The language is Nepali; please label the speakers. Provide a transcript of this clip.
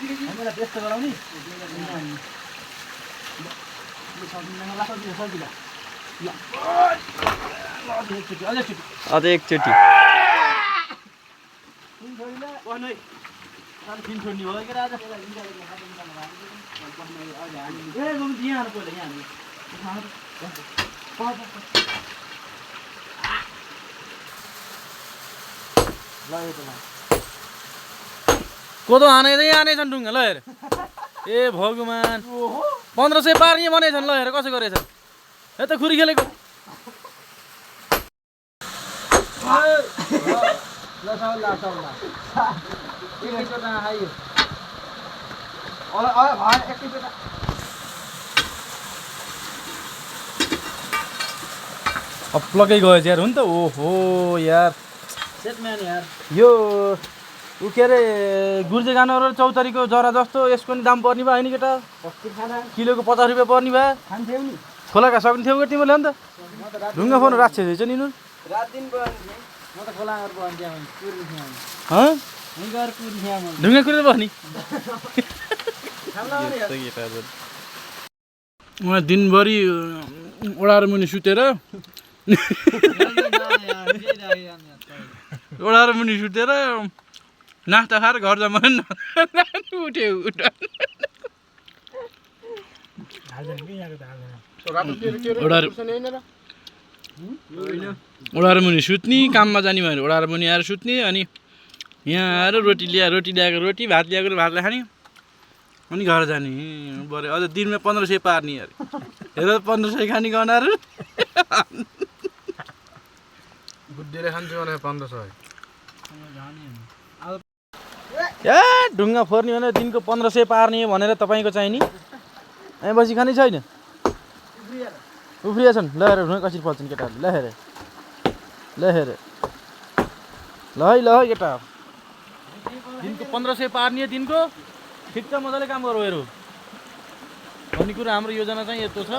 Speaker 1: हामीलाई त्यस्तो गराउने
Speaker 2: अझै एकचोटि
Speaker 1: फिन छोड्ने भयो कि राजा यहाँ पहिला यहाँ
Speaker 2: कोदो हानेदै हानेछन् ढुङ्गा ल हेर ए भगवान 1500 पार्ने भनेछन् ल हेर कसो गरेछन् यता खुरी खेलेको प्लगै गयो यार हो नि त ओहो यार यो उ के अरे गुर्जे गानहरू चौतारीको जरा जस्तो यसको नि दाम पर्ने भयो होइन केटा किलोको 50 रुपियाँ पर्ने भयो खोलाका सक्ने थियौ तिमीले अन्त ढुङ्गा फोन राख्छ छ नि ढुङ्गा कुरेर बस्ने उहाँ दिनभरि ओडाएर मुनि सुतेर ओडाएर मुनि सुतेर नास्ता खाएर घर जमा उठ्यो ओडाएर मुनि सुत्ने काममा जाने भयो ओडाएर मुनि आएर सुत्ने अनि यहाँ आएर रोटी ल्याएको रोटी भात ल्याएको भातलाई खाने अनि घर जाने बरे अझ दिनमा 1500 पार्ने अरे हेर 1500 खाने गनाहरू
Speaker 3: बुद्धिले खान्छु भने 1500
Speaker 2: ए ढुङ्गा फोर्ने भने दिनको 1500 पार्ने भनेर तपाईँको चाहिने यहाँ बसी खाने छैन उफ्रिया छन् ल हेर ढुङ्गा कसरी पर्छन् केटाहरू ल हेर ल है केटा दिनको 1500 पार्ने दिनको ठिक छ मजाले काम गरौ हेरौ भन्ने कुरा हाम्रो योजना चाहिँ यस्तो छ